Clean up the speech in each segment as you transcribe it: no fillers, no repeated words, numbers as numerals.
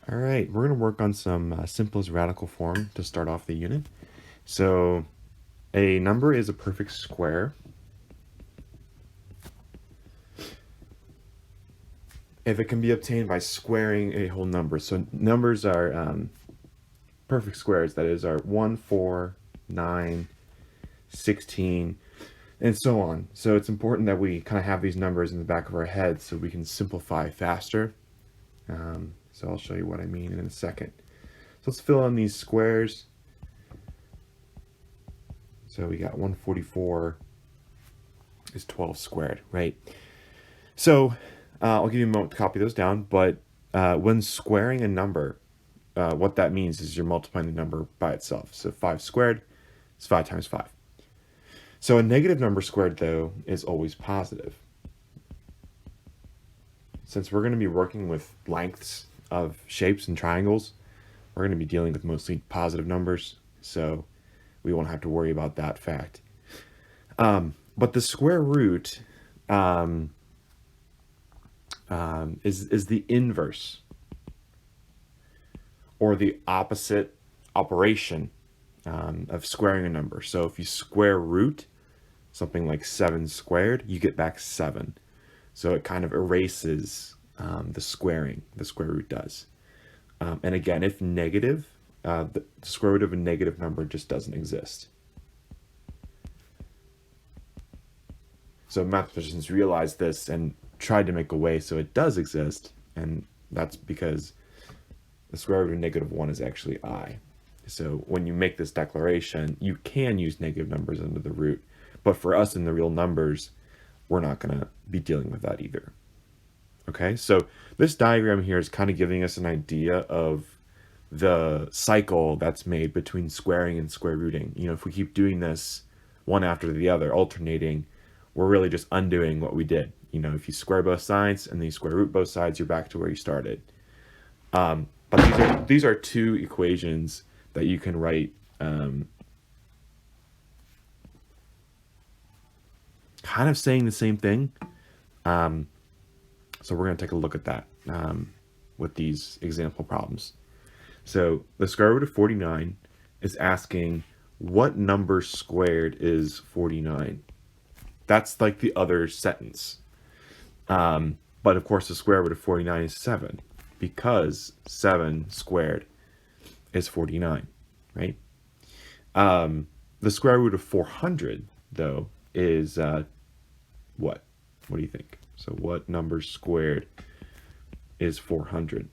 All right, we're going to work on some simplest radical form to start off the unit. So a number is a perfect square if it can be obtained by squaring a whole number. So numbers are perfect squares, that is, are 1, 4, 9, 16, and so on. So it's important that we kind of have these numbers in the back of our head so we can simplify faster. So I'll show you what I mean in a second. So let's fill in these squares. So we got 144 is 12 squared, right? So I'll give you a moment to copy those down, but when squaring a number, what that means is you're multiplying the number by itself. So 5 squared is 5 times 5. So a negative number squared, though, is always positive. Since we're going to be working with lengths of shapes and triangles, we're going to be dealing with mostly positive numbers, so we won't have to worry about that fact. But the square root is the inverse or the opposite operation of squaring a number. So if you square root something like 7 squared, you get back 7. So it kind of erases the squaring, the square root does. And again, if negative, the square root of a negative number just doesn't exist. So mathematicians realized this and tried to make a way so it does exist, and that's because the square root of -1 is actually I. So when you make this declaration, you can use negative numbers under the root, but for us in the real numbers, we're not going to be dealing with that either. Okay, so this diagram here is kind of giving us an idea of the cycle that's made between squaring and square rooting. You know, if we keep doing this one after the other, alternating, we're really just undoing what we did. You know, if you square both sides and then you square root both sides, you're back to where you started. But these are two equations that you can write kind of saying the same thing. So we're going to take a look at that with these example problems. So the square root of 49 is asking what number squared is 49. That's like the other sentence. But of course the square root of 49 is 7 because 7 squared is 49, right? The square root of 400 though is what? What do you think? So what number squared is 400?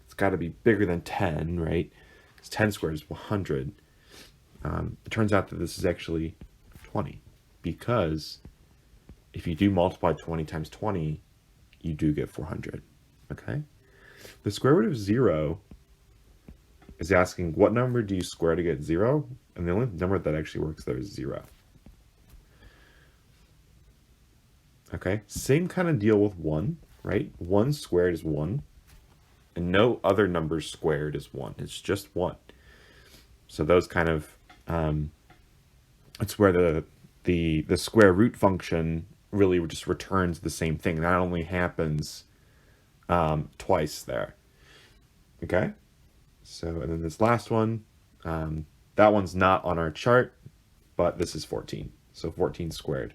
It's got to be bigger than 10, right? Because 10 squared is 100. It turns out that this is actually 20 because if you do multiply 20 times 20, you do get 400, okay? The square root of 0 is asking what number do you square to get 0? And the only number that actually works there is 0. Okay, same kind of deal with 1, right? 1 squared is 1, and no other number squared is 1. It's just 1. So those kind of, it's where the square root function really just returns the same thing. That only happens twice there. Okay, so and then this last one, that one's not on our chart, but this is 14. So 14 squared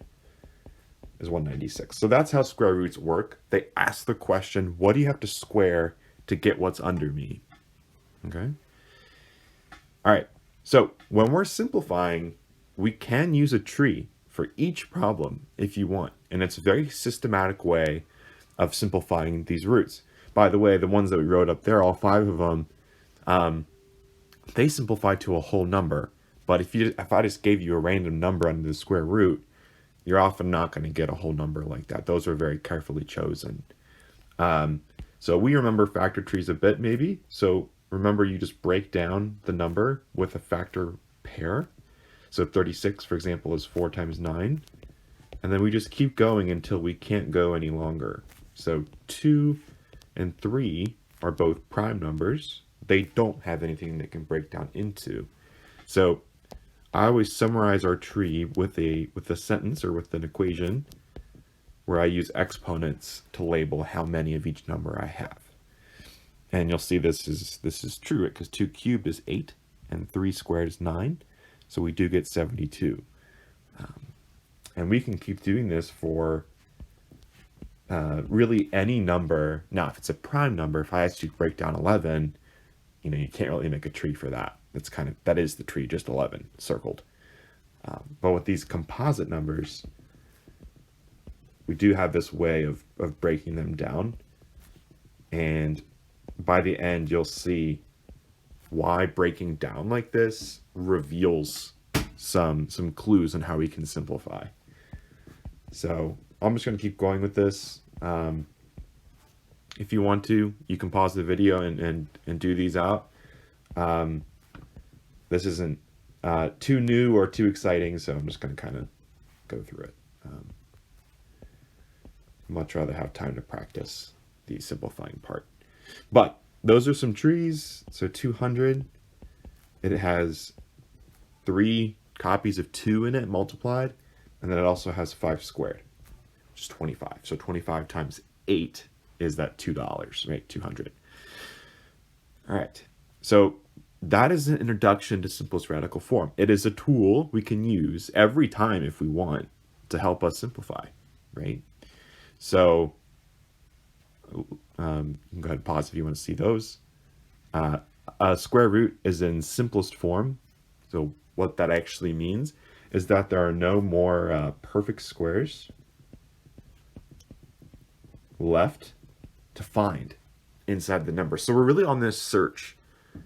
is 196. So that's how square roots work. They ask the question, what do you have to square to get what's under me? Okay. All right. So when we're simplifying, we can use a tree for each problem if you want. And it's a very systematic way of simplifying these roots. By the way, the ones that we wrote up there, all 5 of them, they simplify to a whole number. But if I just gave you a random number under the square root, you're often not going to get a whole number like that. Those are very carefully chosen. So we remember factor trees a bit, maybe. So remember, you just break down the number with a factor pair. So 36, for example, is 4 times 9. And then we just keep going until we can't go any longer. So 2 and 3 are both prime numbers. They don't have anything they can break down into. So I always summarize our tree with a sentence or with an equation where I use exponents to label how many of each number I have. And you'll see this is true, because 2 cubed is 8 and 3 squared is 9. So we do get 72. And we can keep doing this for really any number. Now, if it's a prime number, if I ask you to break down 11, you can't really make a tree for that. That is the tree, just 11 circled. But with these composite numbers, we do have this way of breaking them down. And by the end, you'll see why breaking down like this reveals some clues on how we can simplify. So I'm just going to keep going with this. If you want to, you can pause the video and do these out. This isn't too new or too exciting, so I'm just going to kind of go through it. Much rather have time to practice the simplifying part. But those are some trees. So 200, it has 3 copies of 2 in it multiplied, and then it also has 5 squared, which is 25. So 25 times 8 is that $2, right? 200. All right. So that is an introduction to simplest radical form. It is a tool we can use every time if we want to help us simplify, right? So you can go ahead and pause if you want to see those. A square root is in simplest form. So what that actually means is that there are no more perfect squares left to find inside the number. So we're really on this search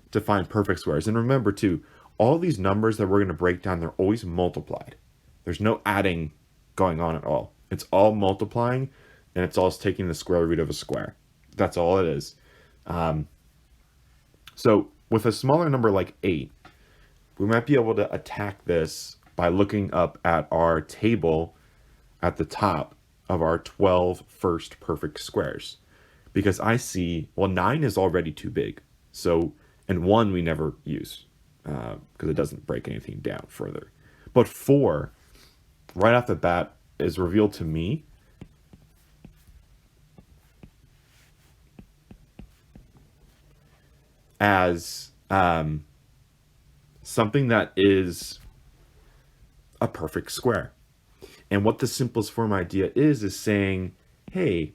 to find perfect squares. And remember too, all these numbers that we're going to break down, they're always multiplied. There's no adding going on at all. It's all multiplying, and it's all taking the square root of a square. That's all it is. So with a smaller number like 8, we might be able to attack this by looking up at our table at the top of our 12 first perfect squares. Because I see, well, 9 is already too big. So, and 1 we never use because it doesn't break anything down further. But 4, right off the bat, is revealed to me as something that is a perfect square. And what the simplest form idea is saying, hey,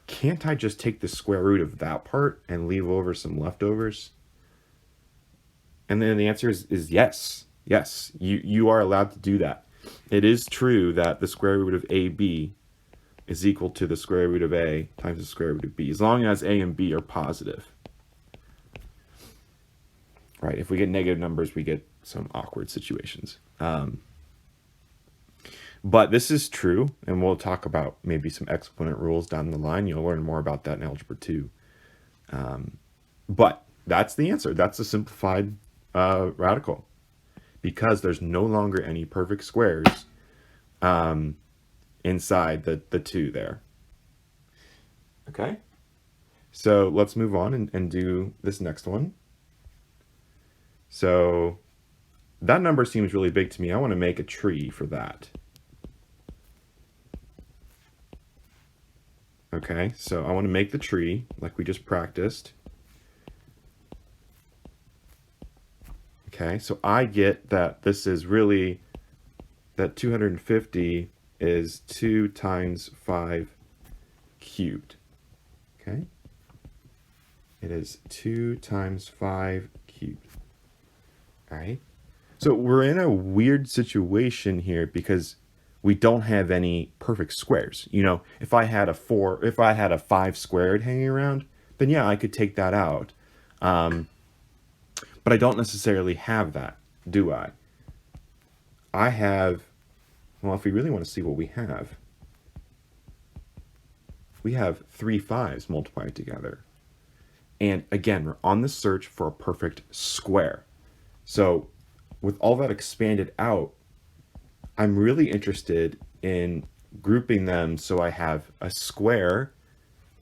can't I just take the square root of that part and leave over some leftovers? And then the answer is yes. Yes, you are allowed to do that. It is true that the square root of AB is equal to the square root of A times the square root of B, as long as A and B are positive. Right, if we get negative numbers, we get some awkward situations. But this is true, and we'll talk about maybe some exponent rules down the line. You'll learn more about that in Algebra 2. But that's the answer. That's a simplified radical, because there's no longer any perfect squares inside the 2 there. Okay, so let's move on and do this next one. So that number seems really big to me. I want to make a tree for that. Okay, so I want to make the tree like we just practiced. Okay, so I get that this is really, that 250 is 2 times 5 cubed. Okay, it is 2 times 5 cubed. All right, so we're in a weird situation here because we don't have any perfect squares. If I had a 5 squared hanging around, then yeah, I could take that out. But I don't necessarily have that, do I? I have, well, if we really want to see what we have 3 5s multiplied together. And again, we're on the search for a perfect square. So with all that expanded out, I'm really interested in grouping them so I have a square.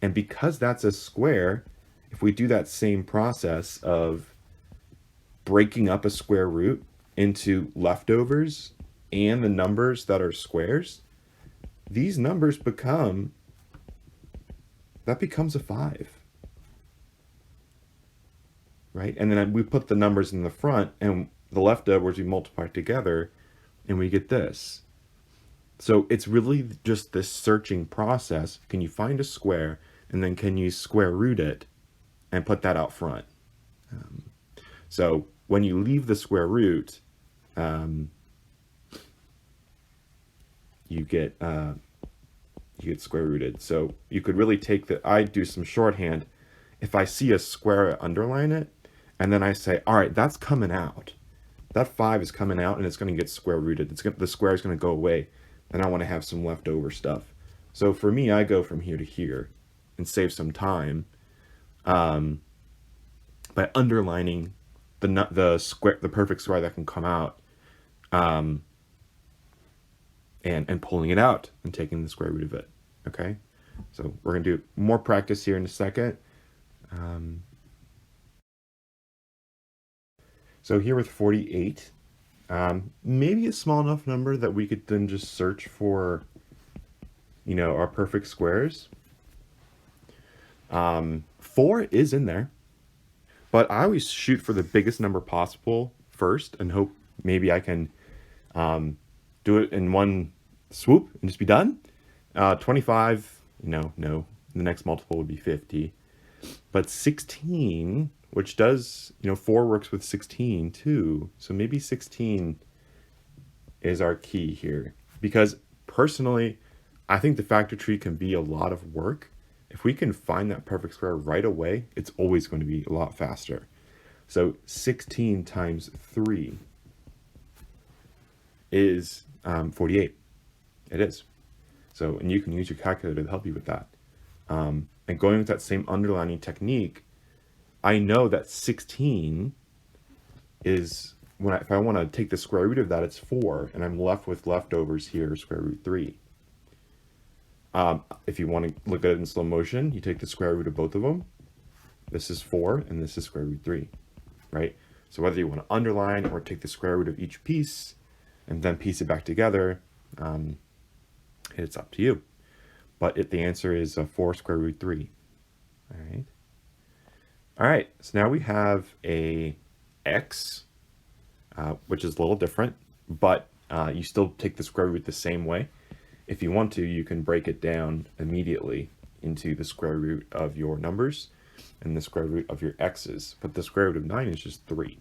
And because that's a square, if we do that same process of breaking up a square root into leftovers and the numbers that are squares, these numbers become that becomes a 5. Right? And then we put the numbers in the front, and the leftovers we multiply together, and we get this. So it's really just this searching process. Can you find a square, and then can you square root it and put that out front? So when you leave the square root, you get square rooted. So you could really take I do some shorthand. If I see a square, I underline it, and then I say, all right, that's coming out. That 5 is coming out, and it's going to get square rooted. The square is going to go away, and I want to have some leftover stuff. So for me, I go from here to here and save some time by underlining the perfect square that can come out, and pulling it out and taking the square root of it. Okay, so we're gonna do more practice here in a second. So here with 48, maybe a small enough number that we could then just search for, our perfect squares. 4 is in there, but I always shoot for the biggest number possible first and hope maybe I can do it in one swoop and just be done. 25, no, the next multiple would be 50. But 16, which does, 4 works with 16 too. So maybe 16 is our key here. Because personally, I think the factor tree can be a lot of work. If we can find that perfect square right away, it's always going to be a lot faster. So 16 times 3 is 48. It is. So, and you can use your calculator to help you with that. And going with that same underlining technique, I know that 16 is, if I want to take the square root of that, it's 4, and I'm left with leftovers here, square root 3. If you want to look at it in slow motion, you take the square root of both of them. This is 4, and this is square root 3, right? So whether you want to underline or take the square root of each piece and then piece it back together, it's up to you. But the answer is 4 square root 3. All right, so now we have a x, which is a little different, but you still take the square root the same way. If you want to, you can break it down immediately into the square root of your numbers and the square root of your x's. But the square root of 9 is just 3.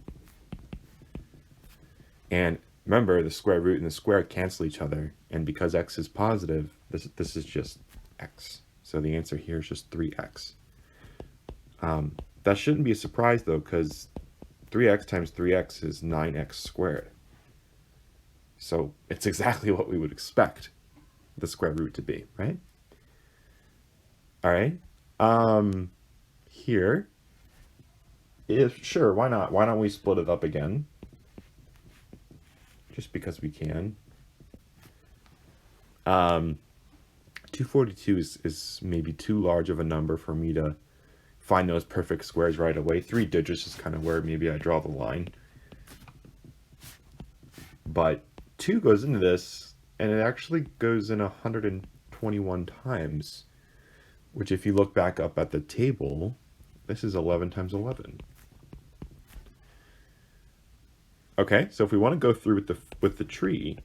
And remember, the square root and the square cancel each other. And because x is positive, this is just x. So the answer here is just 3x. That shouldn't be a surprise, though, because 3x times 3x is 9x squared. So it's exactly what we would expect the square root to be, right? All right. Here, sure, why not? Why don't we split it up again? Just because we can. 242 is maybe too large of a number for me to find those perfect squares right away. 3 digits is kind of where maybe I draw the line. But 2 goes into this, and it actually goes in 121 times, which if you look back up at the table, this is 11 times 11. Okay, so if we want to go through with the tree,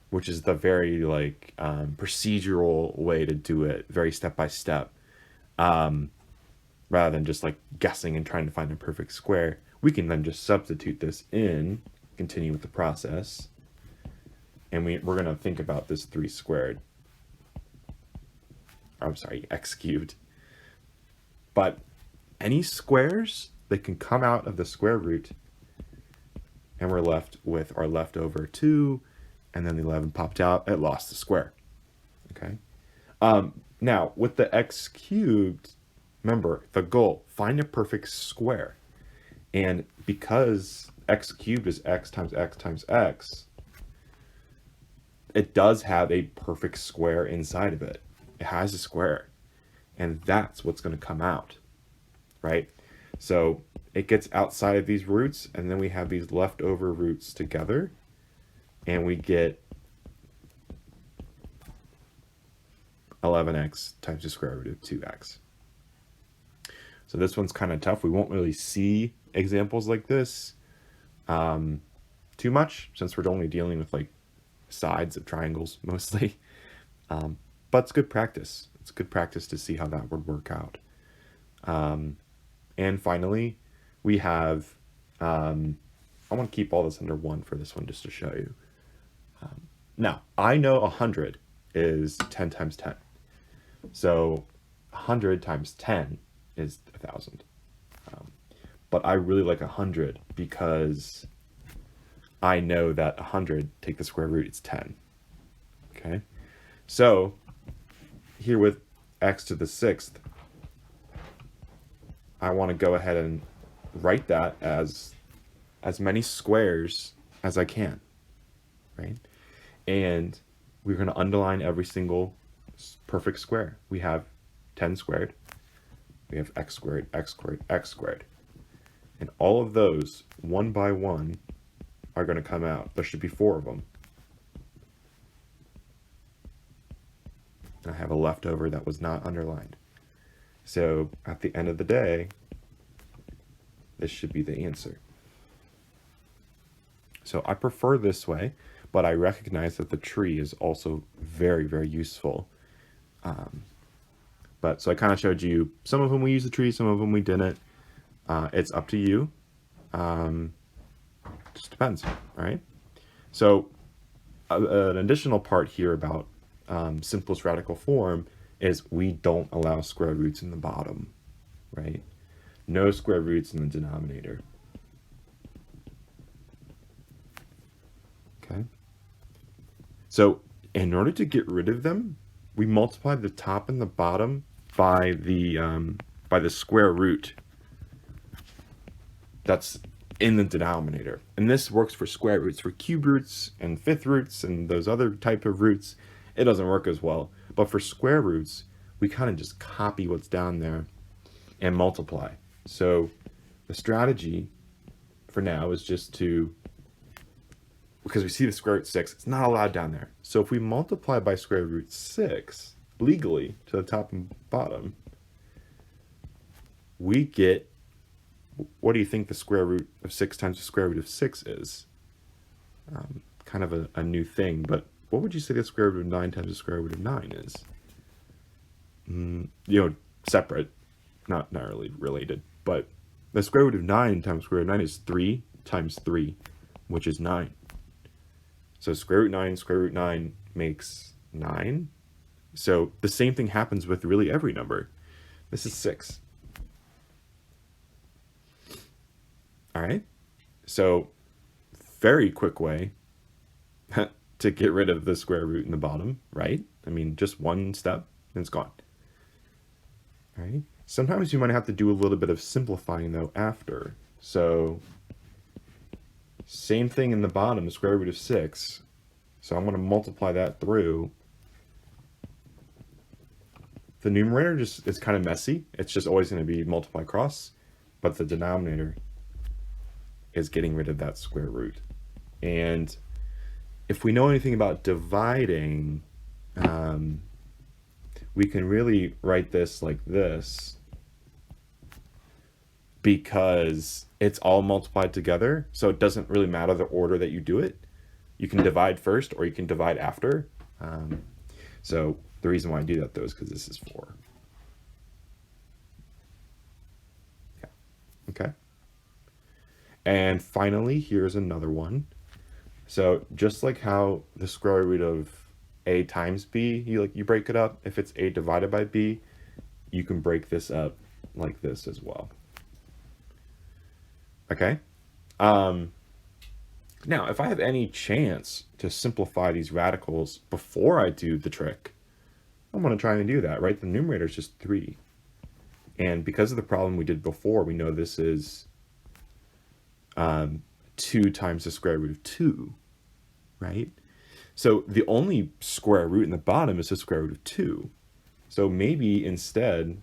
which is the very procedural way to do it, very step by step, rather than just guessing and trying to find a perfect square, we can then just substitute this in, continue with the process, and we're going to think about this 3 squared. I'm sorry, x cubed. But any squares that can come out of the square root, and we're left with our leftover 2, and then the 11 popped out, it lost the square. Okay. Now, with the x cubed, remember, the goal, find a perfect square. And because x cubed is x times x times x, it does have a perfect square inside of it. It has a square. And that's what's going to come out, right? So it gets outside of these roots, and then we have these leftover roots together, and we get 11x times the square root of 2x. So this one's kind of tough. We won't really see examples like this too much, since we're only dealing with like sides of triangles mostly. But it's good practice. It's good practice to see how that would work out. And finally, we have, I want to keep all this under 1 for this one just to show you. Now, I know 100 is 10 times 10. So 100 times 10 is 1,000. But I really like 100 because I know that 100, take the square root, it's 10. Okay? So here with x to the 6th, I want to go ahead and write that as many squares as I can, right? And we're going to underline every single perfect square. We have 10 squared, we have x squared, x squared, x squared. And all of those, one by one, are going to come out. There should be 4 of them. And I have a leftover that was not underlined. So at the end of the day, this should be the answer. So I prefer this way, but I recognize that the tree is also very, very useful. But so I kind of showed you some of them we use the tree, some of them we didn't. It's up to you. Just depends, right? So an additional part here about simplest radical form is we don't allow square roots in the bottom, right? No square roots in the denominator. Okay. So in order to get rid of them, we multiply the top and the bottom by the square root that's in the denominator. And this works for square roots. For cube roots and fifth roots and those other type of roots, it doesn't work as well. But for square roots, we kind of just copy what's down there and multiply. So the strategy for now is just to, because we see the square root 6, it's not allowed down there. So if we multiply by square root 6 legally to the top and bottom, we get, what do you think the square root of 6 times the square root of 6 is? Kind of a new thing, but what would you say the square root of 9 times the square root of 9 is? Separate, not really related, but the square root of 9 times square root of 9 is 3 times 3, which is 9. So square root 9 makes 9. So the same thing happens with really every number. This is 6. All right. So very quick way to get rid of the square root in the bottom, right? I mean, just one step and it's gone. All right. Sometimes you might have to do a little bit of simplifying though after. So same thing in the bottom, the square root of 6. So I'm going to multiply that through. The numerator just is kind of messy. It's just always going to be multiply cross, but the denominator is getting rid of that square root. And if we know anything about dividing, we can really write this like this, because it's all multiplied together, so it doesn't really matter the order that you do it. You can divide first or you can divide after. So the reason why I do that though is because this is 4. Yeah. Okay. And finally, here's another one. So just like how the square root of a times b, you break it up. If it's a divided by b, you can break this up like this as well. Okay. Now, if I have any chance to simplify these radicals before I do the trick, I'm going to try and do that, right? The numerator is just 3. And because of the problem we did before, we know this is 2 times the square root of 2, right? So the only square root in the bottom is the square root of 2. So maybe instead,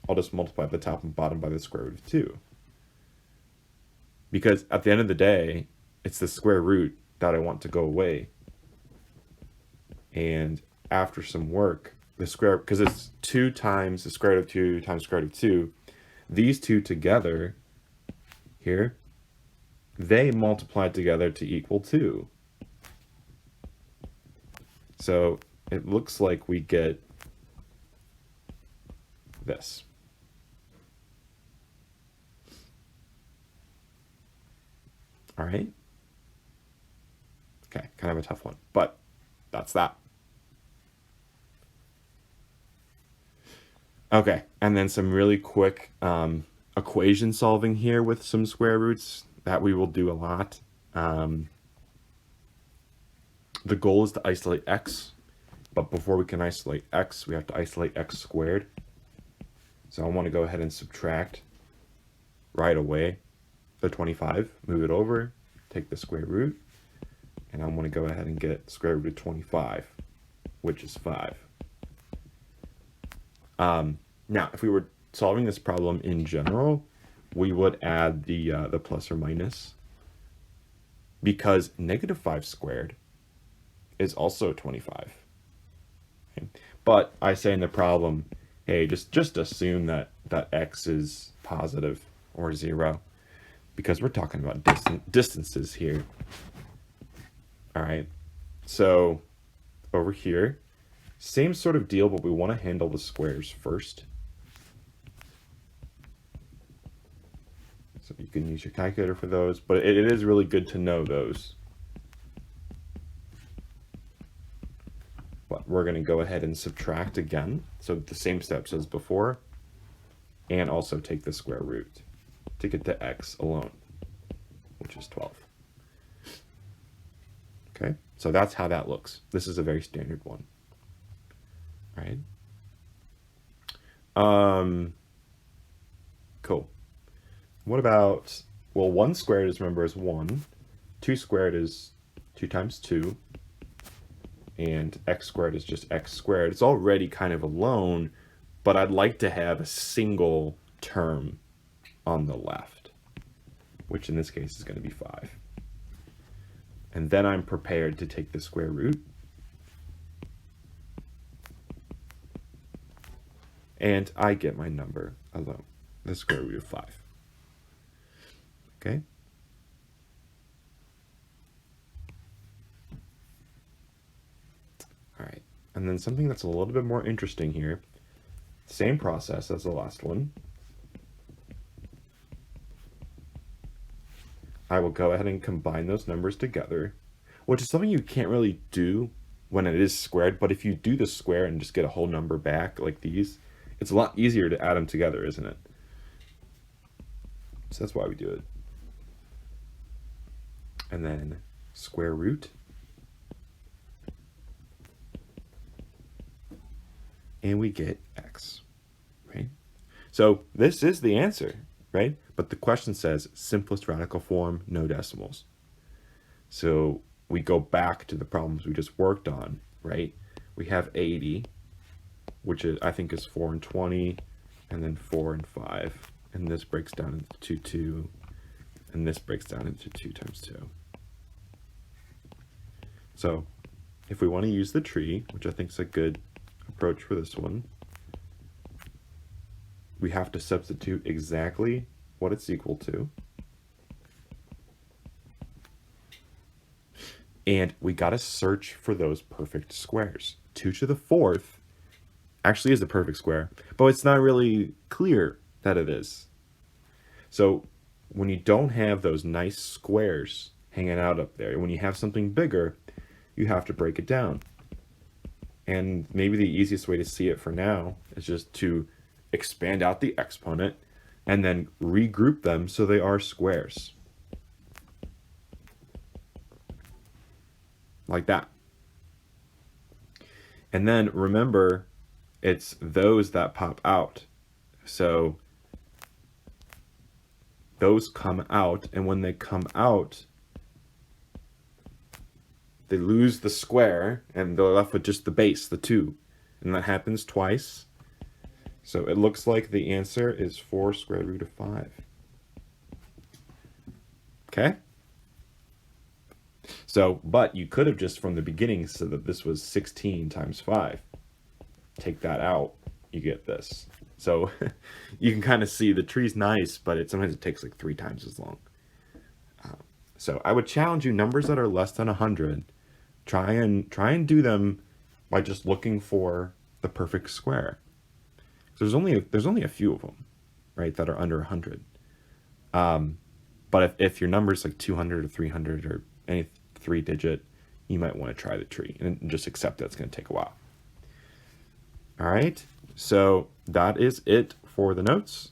I'll just multiply the top and bottom by the square root of 2. Because at the end of the day, it's the square root that I want to go away. And after some work, the square, because it's 2 times the square root of 2 times the square root of 2, these two together here, they multiply together to equal 2. So it looks like we get this. All right. Okay, kind of a tough one, but that's that. Okay, and then some really quick equation solving here with some square roots that we will do a lot. The goal is to isolate x, but before we can isolate x, we have to isolate x squared. So I want to go ahead and subtract right away the 25, move it over, take the square root, and I want to go ahead and get square root of 25, which is 5. Now, if we were solving this problem in general, we would add the plus or minus, because negative 5 squared is also 25. Okay? But I say in the problem, hey, just assume that x is positive or 0, because we're talking about distances here. All right, so over here, same sort of deal, but we want to handle the squares first. So you can use your calculator for those, but it is really good to know those. But we're going to go ahead and subtract again, so the same steps as before, and also take the square root to get to x alone, which is 12. Okay, so that's how that looks. This is a very standard one. All right. Cool. What about, well, 1 squared is, remember, is 1. 2 squared is 2 times 2. And x squared is just x squared. It's already kind of alone, but I'd like to have a single term on the left, which in this case is going to be 5. And then I'm prepared to take the square root. And I get my number alone, the square root of 5. Okay? All right. And then something that's a little bit more interesting here. Same process as the last one. I will go ahead and combine those numbers together, which is something you can't really do when it is squared, but if you do the square and just get a whole number back like these, it's a lot easier to add them together, isn't it? So that's why we do it. And then square root. And we get x, right? So this is the answer, right? But the question says simplest radical form, no decimals. So we go back to the problems we just worked on, right? We have 80, which is, I think, is 4 and 20, and then 4 and 5. And this breaks down into 2, 2, and this breaks down into 2 times 2. So if we want to use the tree, which I think is a good approach for this one, we have to substitute exactly what it's equal to. And we got to search for those perfect squares. 2 to the 4th actually is the perfect square, but it's not really clear that it is. So when you don't have those nice squares hanging out up there, when you have something bigger, you have to break it down. And maybe the easiest way to see it for now is just to expand out the exponent and then regroup them so they are squares. Like that. And then remember, it's those that pop out. So those come out, and when they come out, they lose the square, and they're left with just the base, the 2. And that happens twice. So it looks like the answer is 4 square root of 5. Okay? So, but you could have just from the beginning said that this was 16 times 5. Take that out, you get this. So you can kind of see the tree's nice, but sometimes it takes like 3 times as long. So I would challenge you, numbers that are less than 100, try and do them by just looking for the perfect square. So there's only a few of them, right, that are under 100. But if your number's like 200 or 300 or any 3-digit, you might want to try the tree and just accept that it's going to take a while. All right, so that is it for the notes.